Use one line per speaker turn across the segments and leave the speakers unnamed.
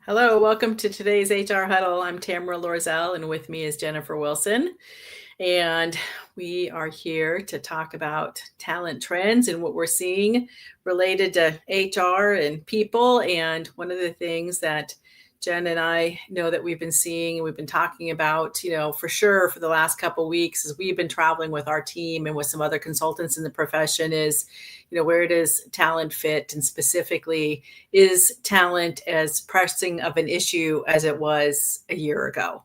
Hello, welcome to today's HR Huddle. I'm Tamera Loerzel, and with me is Jennifer Wilson. And we are here to talk about talent trends and what we're seeing related to HR and people. And one of the things that Jen and I know that we've been seeing and we've been talking about, for sure for the last couple of weeks as we've been traveling with our team and with some other consultants in the profession is, where does talent fit? And specifically, is talent as pressing of an issue as it was a year ago?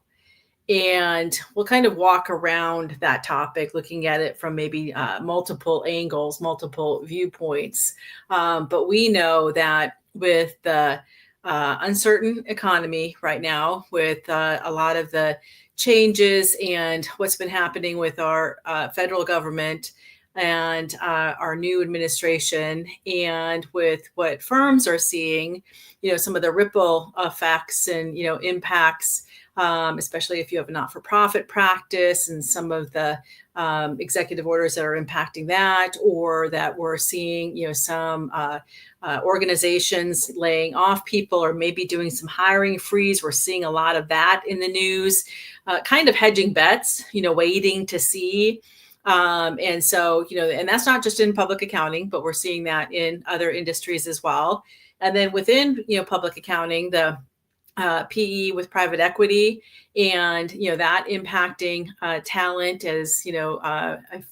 And we'll kind of walk around that topic, looking at it from maybe multiple angles, multiple viewpoints. But we know that with the uncertain economy right now, with a lot of the changes and what's been happening with our federal government and our new administration, and with what firms are seeing, some of the ripple effects and impacts, especially if you have a not-for-profit practice and some of the executive orders that are impacting that, or that we're seeing, some organizations laying off people or maybe doing some hiring freeze. We're seeing a lot of that in the news, kind of hedging bets, waiting to see. And so, and that's not just in public accounting, but we're seeing that in other industries as well. And then within, public accounting, the PE with private equity, and that impacting talent as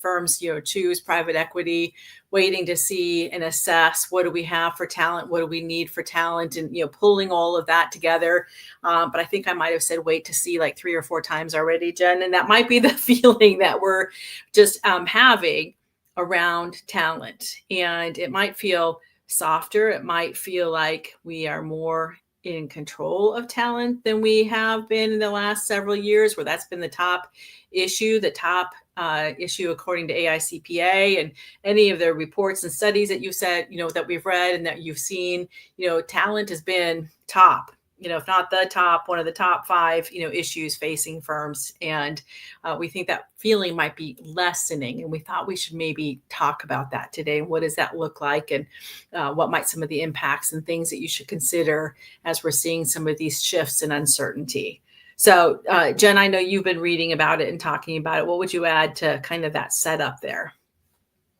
firms choose private equity, waiting to see and assess what do we have for talent, what do we need for talent, and pulling all of that together. But I think I might have said wait to see like 3 or 4 times already, Jen, and that might be the feeling that we're just having around talent. And it might feel softer. It might feel like we are more in control of talent than we have been in the last several years, where that's been the top issue according to AICPA and any of the reports and studies that you said, that we've read and that you've seen. Talent has been top, if not the top, one of the top 5, issues facing firms. And we think that feeling might be lessening. And we thought we should maybe talk about that today. What does that look like? And what might some of the impacts and things that you should consider as we're seeing some of these shifts and uncertainty? So, Jen, I know you've been reading about it and talking about it. What would you add to kind of that setup there?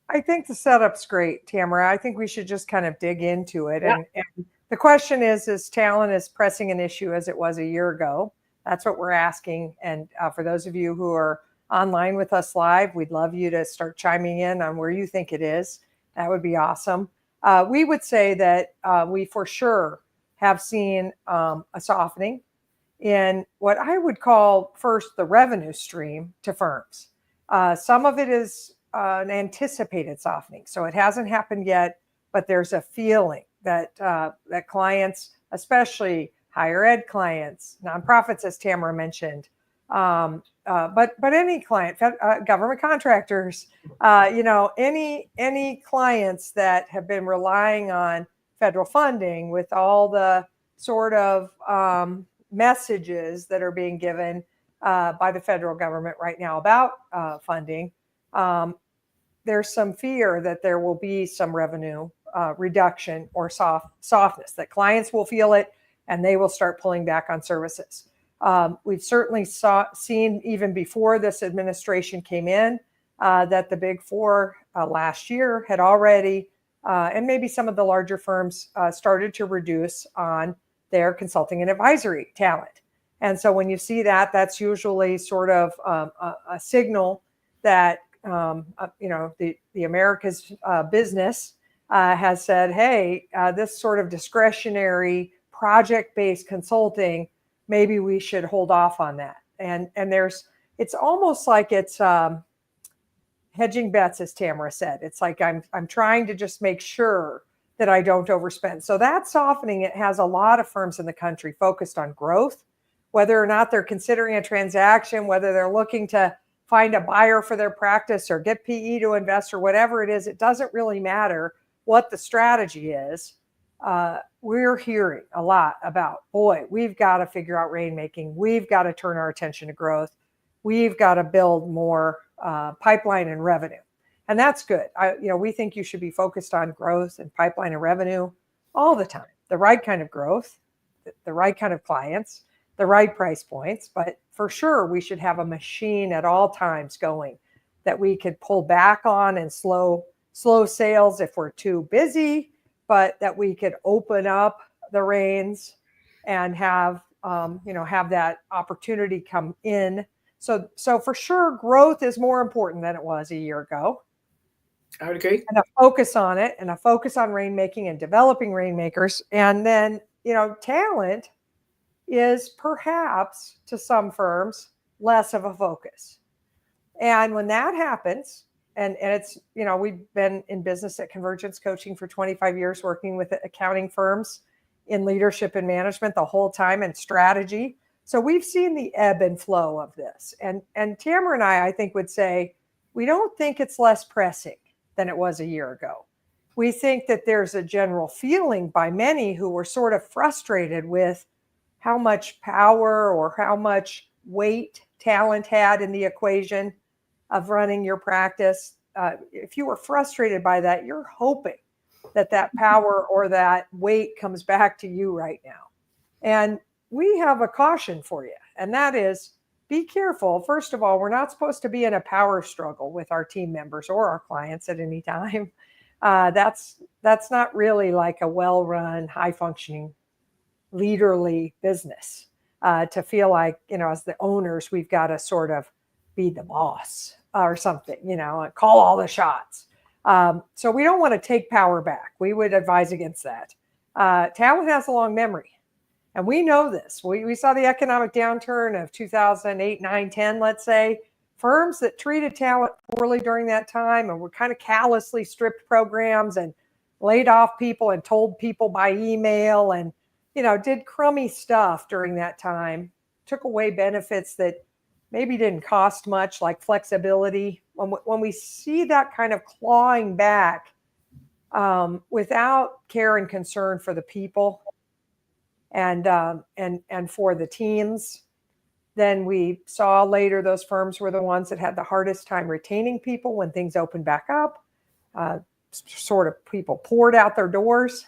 I think the setup's great, Tamara. I think we should just kind of dig into it.
Yeah.
And the question is talent as pressing an issue as it was a year ago? That's what we're asking. And for those of you who are online with us live, we'd love you to start chiming in on where you think it is. That would be awesome. We would say that we for sure have seen a softening in what I would call first the revenue stream to firms. Some of it is an anticipated softening. So it hasn't happened yet, but there's a feeling that that clients, especially higher ed clients, nonprofits, as Tamara mentioned, but any client, government contractors, any clients that have been relying on federal funding with all the sort of messages that are being given by the federal government right now about funding. There's some fear that there will be some revenue reduction or softness, that clients will feel it and they will start pulling back on services. We've certainly seen even before this administration came in that the big 4 last year had already, and maybe some of the larger firms started to reduce on their consulting and advisory talent. And so when you see that, that's usually sort of a signal that the America's business has said, hey, this sort of discretionary project-based consulting, maybe we should hold off on that. And it's almost like it's hedging bets, as Tamara said. It's like I'm trying to just make sure that I don't overspend. So that softening, it has a lot of firms in the country focused on growth, whether or not they're considering a transaction, whether they're looking to find a buyer for their practice or get PE to invest or whatever it is. It doesn't really matter what the strategy is. We're hearing a lot about, boy, we've got to figure out rainmaking. We've got to turn our attention to growth. We've got to build more pipeline and revenue. And that's good. We think you should be focused on growth and pipeline and revenue all the time, the right kind of growth, the right kind of clients, the right price points. But for sure, we should have a machine at all times going that we could pull back on and slow sales if we're too busy, but that we could open up the reins and have have that opportunity come in. So for sure, growth is more important than it was a year ago.
I would agree.
And a focus on it, and a focus on rainmaking and developing rainmakers. And then, talent is perhaps to some firms less of a focus. And when that happens, and it's, we've been in business at Convergence Coaching for 25 years, working with accounting firms in leadership and management the whole time, and strategy. So we've seen the ebb and flow of this. And Tamera and I think, would say, we don't think it's less pressing than it was a year ago. We think that there's a general feeling by many who were sort of frustrated with how much power or how much weight talent had in the equation of running your practice. If you were frustrated by that, you're hoping that power or that weight comes back to you right now. And we have a caution for you, and that is, be careful. First of all, we're not supposed to be in a power struggle with our team members or our clients at any time. That's not really like a well-run, high-functioning, leaderly business. To feel like, as the owners, we've got to sort of be the boss or something, and call all the shots. So we don't want to take power back. We would advise against that. Talent has a long memory. And we know this. We saw the economic downturn of 2008, 9, 10, let's say. Firms that treated talent poorly during that time and were kind of callously stripped programs and laid off people and told people by email and, did crummy stuff during that time, took away benefits that maybe didn't cost much, like flexibility. When we see that kind of clawing back without care and concern for the people, and for the teams, then we saw later those firms were the ones that had the hardest time retaining people when things opened back up. Sort of people poured out their doors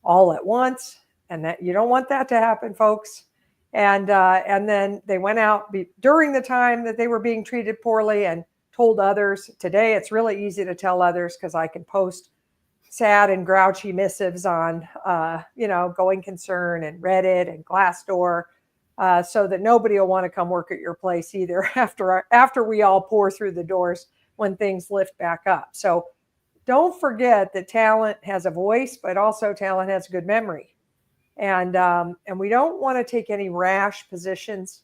all at once, and that you don't want that to happen, folks. And then they went out during the time that they were being treated poorly and told others. Today, it's really easy to tell others because I can post sad and grouchy missives on, Going Concern and Reddit and Glassdoor, so that nobody will want to come work at your place either after we all pour through the doors when things lift back up. So don't forget that talent has a voice, but also talent has a good memory. And we don't want to take any rash positions,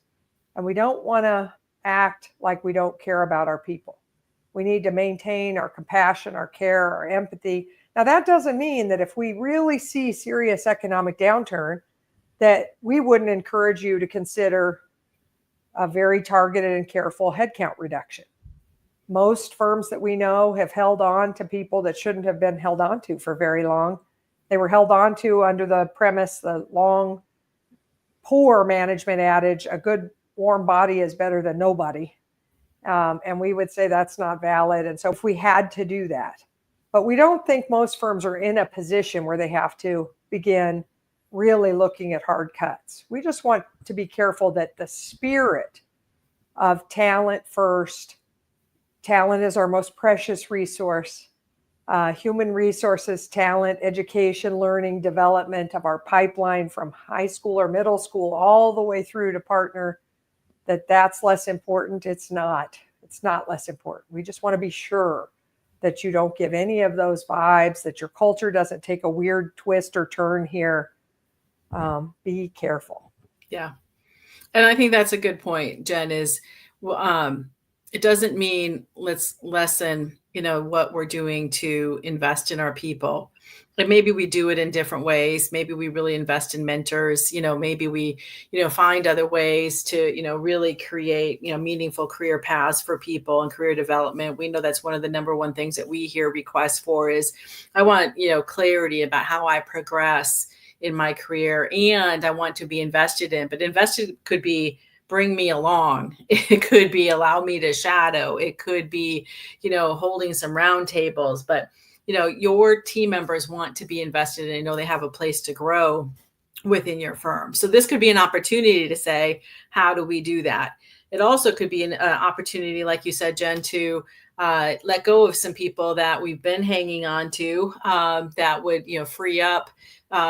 and we don't want to act like we don't care about our people. We need to maintain our compassion, our care, our empathy. Now, that doesn't mean that if we really see serious economic downturn, that we wouldn't encourage you to consider a very targeted and careful headcount reduction. Most firms that we know have held on to people that shouldn't have been held on to for very long. They were held on to under the premise, the long, poor management adage, a good warm body is better than nobody. And we would say that's not valid. And so if we had to do that, but we don't think most firms are in a position where they have to begin really looking at hard cuts. We just want to be careful that the spirit of talent first, talent is our most precious resource, human resources, talent, education, learning, development of our pipeline from high school or middle school all the way through to partner, that's less important. It's not less important. We just want to be sure that you don't give any of those vibes, that your culture doesn't take a weird twist or turn here. Be careful.
Yeah. And I think that's a good point, Jen, is it doesn't mean let's lessen, what we're doing to invest in our people. And maybe we do it in different ways. Maybe we really invest in mentors, maybe we, find other ways to, really create, meaningful career paths for people and career development. We know that's one of the number one things that we hear requests for is I want, clarity about how I progress in my career, and I want to be invested in, but invested could be bring me along. It could be allow me to shadow. It could be, holding some round tables, but your team members want to be invested and know they have a place to grow. within your firm. So this could be an opportunity to say, how do we do that? It also could be an opportunity, like you said, Jen, to let go of some people that we've been hanging on to, that would, free up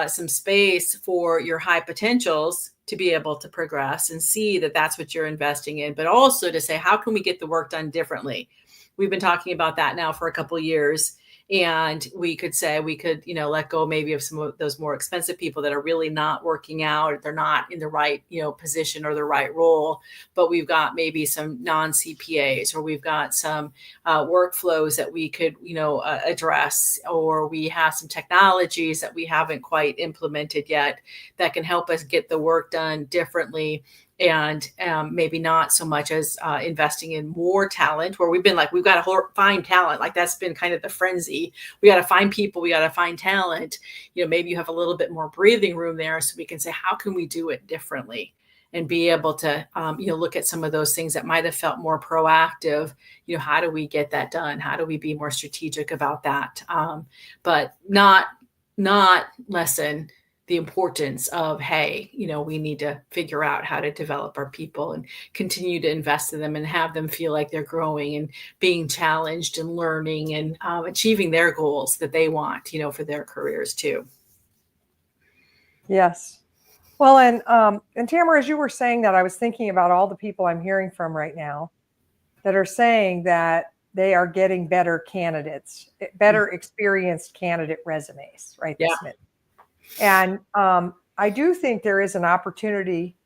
some space for your high potentials to be able to progress and see that that's what you're investing in, but also to say, how can we get the work done differently? We've been talking about that now for a couple of years. And we could say we could, let go maybe of some of those more expensive people that are really not working out. They're not in the right, position or the right role. But we've got maybe some non-CPAs, or we've got some workflows that we could, address, or we have some technologies that we haven't quite implemented yet that can help us get the work done differently, and maybe not so much as investing in more talent, where we've been like, we've got to find talent. Like that's been kind of the frenzy. We got to find people, we got to find talent. Maybe you have a little bit more breathing room there, so we can say, how can we do it differently? And be able to, look at some of those things that might have felt more proactive. How do we get that done? How do we be more strategic about that? But not lessen the importance of, hey, we need to figure out how to develop our people and continue to invest in them and have them feel like they're growing and being challenged and learning and achieving their goals that they want, for their careers too.
Yes. Well, and Tamara, as you were saying that, I was thinking about all the people I'm hearing from right now that are saying that they are getting better candidates, better experienced candidate resumes right this minute. And I do think there is an opportunity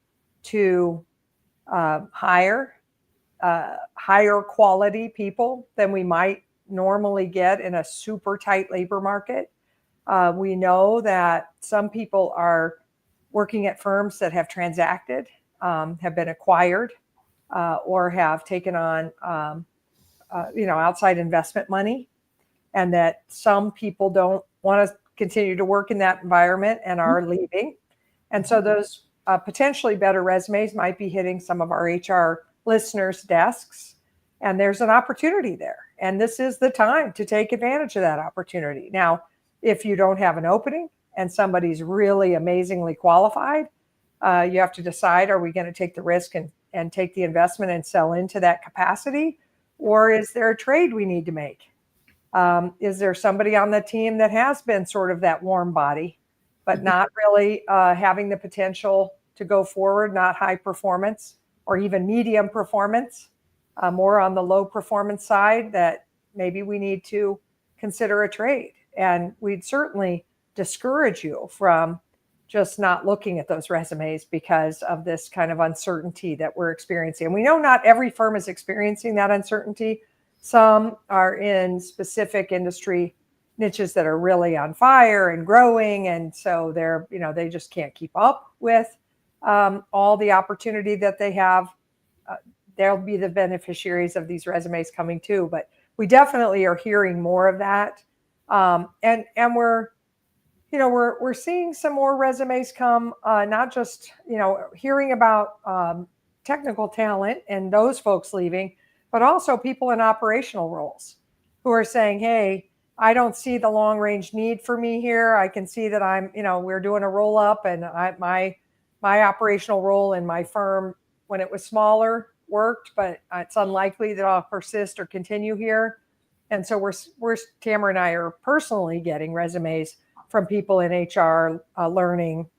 to hire higher quality people than we might normally get in a super tight labor market. We know that some people are working at firms that have transacted, have been acquired, or have taken on outside investment money, and that some people don't want to continue to work in that environment and are leaving. And so those potentially better resumes might be hitting some of our HR listeners' desks. And there's an opportunity there. And this is the time to take advantage of that opportunity. Now, if you don't have an opening and somebody's really amazingly qualified, you have to decide, are we going to take the risk and take the investment and sell into that capacity? Or is there a trade we need to make? Is there somebody on the team that has been sort of that warm body, but not really having the potential to go forward, not high performance or even medium performance, more on the low performance side, that maybe we need to consider a trade? And we'd certainly discourage you from just not looking at those resumes because of this kind of uncertainty that we're experiencing. And we know not every firm is experiencing that uncertainty. Some are in specific industry niches that are really on fire and growing. And so they just can't keep up with all the opportunity that they have. They'll be the beneficiaries of these resumes coming too. But we definitely are hearing more of that. And we're seeing some more resumes come, not just, hearing about technical talent and those folks leaving, but also people in operational roles who are saying, hey, I don't see the long range need for me here. I can see that we're doing a roll up, and my operational role in my firm when it was smaller worked, but it's unlikely that I'll persist or continue here. And so Tamara and I are personally getting resumes from people in HR, learning,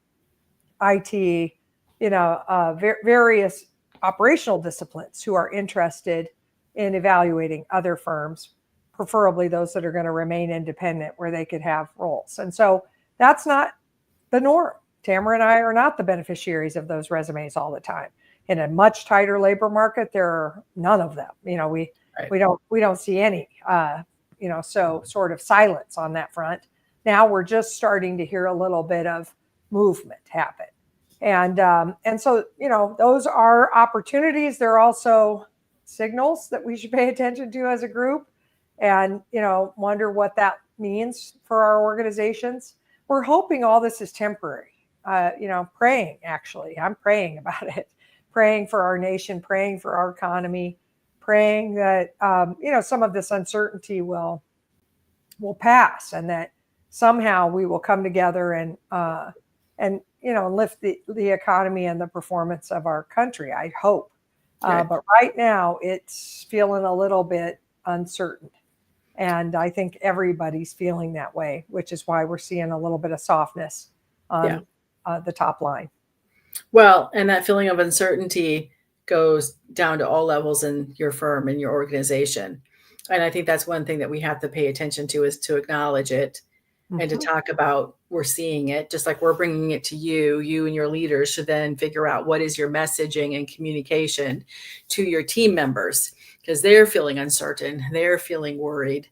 IT, various operational disciplines who are interested in evaluating other firms, preferably those that are going to remain independent where they could have roles. And so that's not the norm. Tamara and I are not the beneficiaries of those resumes all the time. In a much tighter labor market, there are none of them. We don't see any, so sort of silence on that front. Now we're just starting to hear a little bit of movement happen. And so, those are opportunities. They're also signals that we should pay attention to as a group and, wonder what that means for our organizations. We're hoping all this is temporary, praying, actually. I'm praying about it, praying for our nation, praying for our economy, praying that, some of this uncertainty will pass, and that somehow we will come together and and lift the economy and the performance of our country, I hope.
Right.
But right now it's feeling a little bit uncertain. And I think everybody's feeling that way, which is why we're seeing a little bit of softness
Yeah.
on the top line.
Well, and that feeling of uncertainty goes down to all levels in your firm and your organization. And I think that's one thing that we have to pay attention to is to acknowledge it and to
Mm-hmm.
talk about we're seeing it, just like we're bringing it to you and your leaders should then figure out what is your messaging and communication to your team members because they're feeling uncertain, they're feeling worried.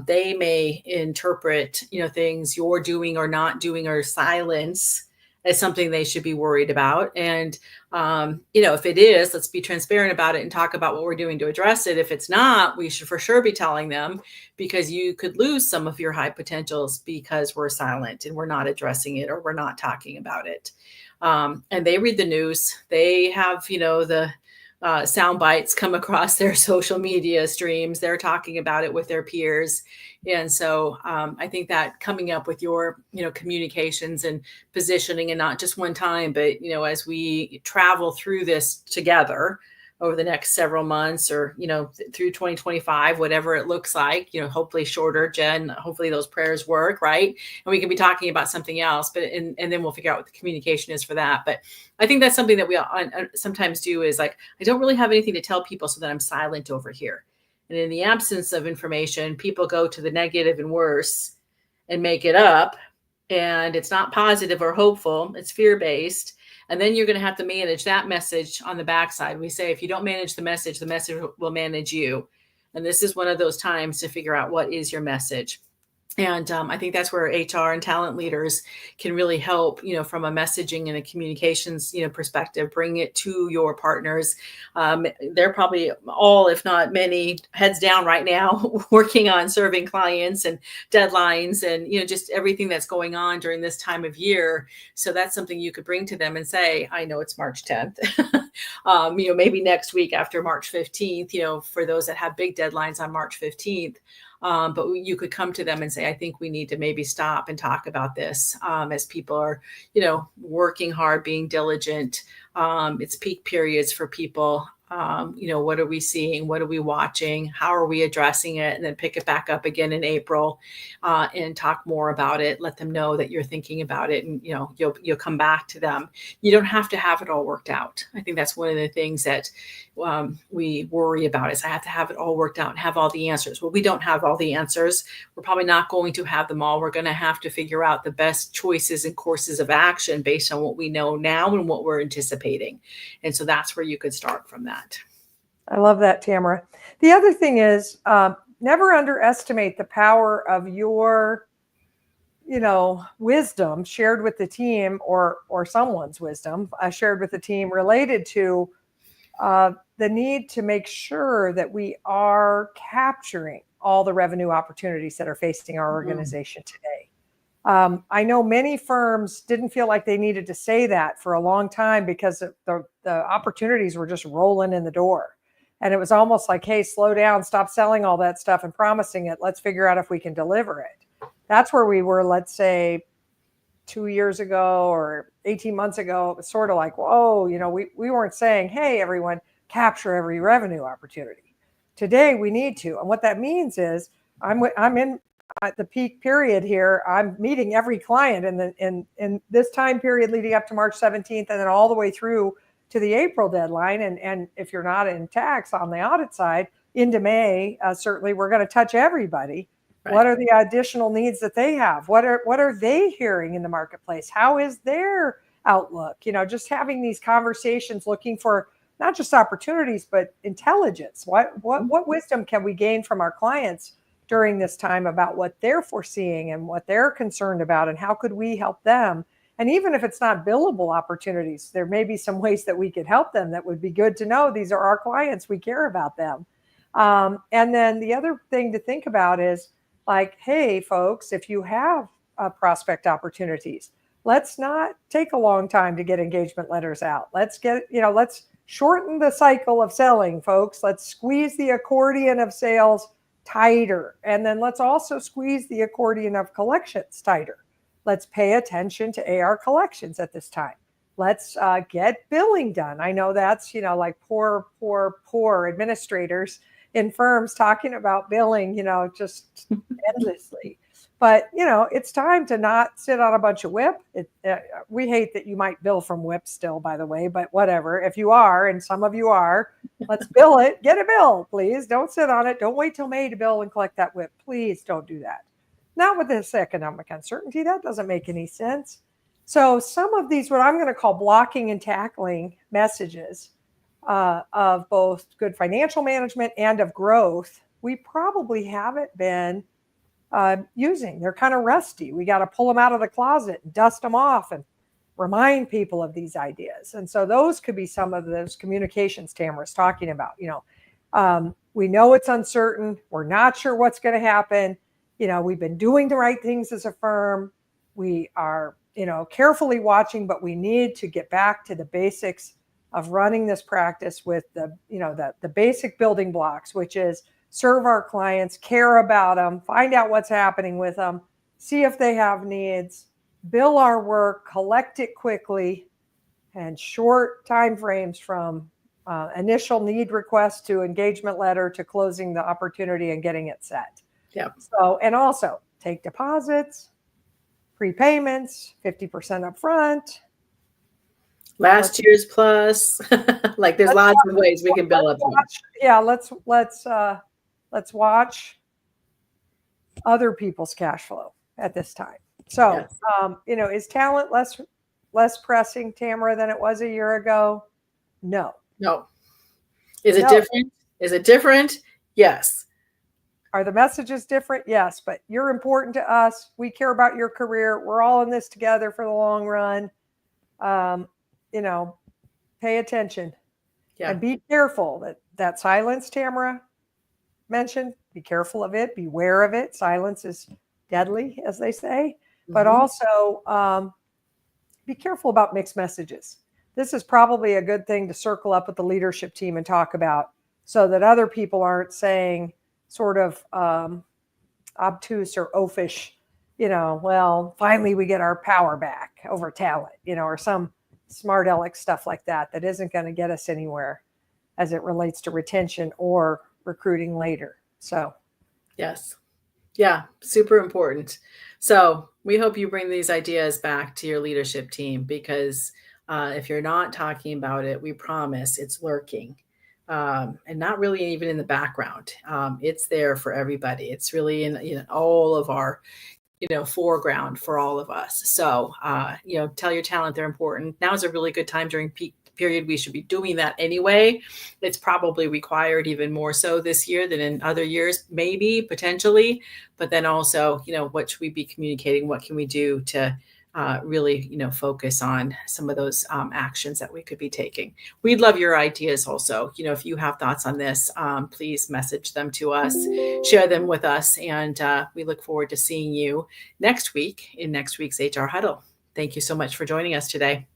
They may interpret things you're doing or not doing or silence as something they should be worried about. And if it is, let's be transparent about it and talk about what we're doing to address it. If it's not, we should for sure be telling them because you could lose some of your high potentials because we're silent and we're not addressing it or we're not talking about it. And they read the news. They have, the sound bites come across their social media streams. They're talking about it with their peers. And so I think that coming up with your, communications and positioning and not just one time, but, as we travel through this together, over the next several months or, through 2025, whatever it looks like, hopefully shorter, Jen, hopefully those prayers work, right? And we can be talking about something else, but, and then we'll figure out what the communication is for that. But I think that's something that we sometimes do is like, I don't really have anything to tell people so that I'm silent over here. And in the absence of information, people go to the negative and worse and make it up. And it's not positive or hopeful. It's fear-based. And then you're going to have to manage that message on the backside. We say, if you don't manage the message will manage you. And this is one of those times to figure out what is your message. And I think that's where HR and talent leaders can really help, from a messaging and a communications, perspective, bring it to your partners. They're probably all, if not many, heads down right now, working on serving clients and deadlines and, just everything that's going on during this time of year. So that's something you could bring to them and say, I know it's March 10th, maybe next week after March 15th, for those that have big deadlines on March 15th. But you could come to them and say, I think we need to maybe stop and talk about this as people are, working hard, being diligent. It's peak periods for people. What are we seeing? What are we watching? How are we addressing it? And then pick it back up again in April and talk more about it. Let them know that you're thinking about it and, you'll come back to them. You don't have to have it all worked out. I think that's one of the things that we worry about is I have to have it all worked out and have all the answers. Well, we don't have all the answers. We're probably not going to have them all. We're going to have to figure out the best choices and courses of action based on what we know now and what we're anticipating. And so that's where you could start from that.
I love that, Tamera. The other thing is never underestimate the power of your, wisdom shared with the team or someone's wisdom shared with the team related to the need to make sure that we are capturing all the revenue opportunities that are facing our organization today. I know many firms didn't feel like they needed to say that for a long time because the opportunities were just rolling in the door. And it was almost like, hey, slow down, stop selling all that stuff and promising it. Let's figure out if we can deliver it. That's where we were, let's say, 2 years ago or 18 months ago. It was sort of like, whoa, we weren't saying, hey, everyone, capture every revenue opportunity. Today, we need to. And what that means is I'm in at the peak period here. I'm meeting every client in this time period leading up to March 17th and then all the way through to the April deadline. And if you're not in tax on the audit side, into May, certainly we're going to touch everybody. Right. What are the additional needs that they have? What are they hearing in the marketplace? How is their outlook? Just having these conversations, looking for not just opportunities, but intelligence. What wisdom can we gain from our clients during this time about what they're foreseeing and what they're concerned about, and how could we help them? And even if it's not billable opportunities, there may be some ways that we could help them that would be good to know. These are our clients. We care about them. And then the other thing to think about is like, hey, folks, if you have prospect opportunities, let's not take a long time to get engagement letters out. Let's shorten the cycle of selling, folks. Let's squeeze the accordion of sales tighter. And then let's also squeeze the accordion of collections tighter. let's pay attention to AR collections at this time. Let's get billing done. I know that's, like poor administrators in firms talking about billing, just endlessly. But, it's time to not sit on a bunch of WIP. We hate that you might bill from WIP still, by the way, but whatever. If you are, and some of you are, let's bill it. Get a bill, please. Don't sit on it. Don't wait till May to bill and collect that WIP. Please don't do that. Not with this economic uncertainty. That doesn't make any sense. So some of these, what I'm going to call blocking and tackling messages of both good financial management and of growth, we probably haven't been using. They're kind of rusty. We got to pull them out of the closet and dust them off and remind people of these ideas. And so those could be some of those communications Tamara's talking about. We know it's uncertain. We're not sure what's going to happen. We've been doing the right things as a firm. We are, carefully watching, but we need to get back to the basics of running this practice with the basic building blocks, which is serve our clients, care about them, find out what's happening with them, see if they have needs, bill our work, collect it quickly, and short time frames from initial need request to engagement letter to closing the opportunity and getting it set.
Yeah.
So, and also take deposits, prepayments, 50% up front.
Last year's plus. Like there's lots of ways we can bill up.
Yeah, let's watch other people's cash flow at this time. So, yes. Is talent less pressing, Tamara, than it was a year ago? No.
Is it different? Is it different? Yes.
Are the messages different? Yes, but you're important to us. We care about your career. We're all in this together for the long run. Pay attention. Yeah. And be careful that silence Tamara mentioned. Be careful of it. Beware of it. Silence is deadly, as they say. Mm-hmm. But also be careful about mixed messages. This is probably a good thing to circle up with the leadership team and talk about so that other people aren't saying sort of obtuse or oafish, well, finally we get our power back over talent, or some smart aleck stuff like that isn't going to get us anywhere as it relates to retention or recruiting later. So,
yes. Yeah, super important. So we hope you bring these ideas back to your leadership team because if you're not talking about it, we promise it's lurking. And not really even in the background. It's there for everybody. It's really in all of our, foreground for all of us. So, tell your talent they're important. Now is a really good time during peak period. We should be doing that anyway. It's probably required even more so this year than in other years, maybe, potentially. But then also, what should we be communicating? What can we do to really, focus on some of those actions that we could be taking. We'd love your ideas also. If you have thoughts on this, please message them to us, share them with us. And we look forward to seeing you next week in next week's HR Huddle. Thank you so much for joining us today.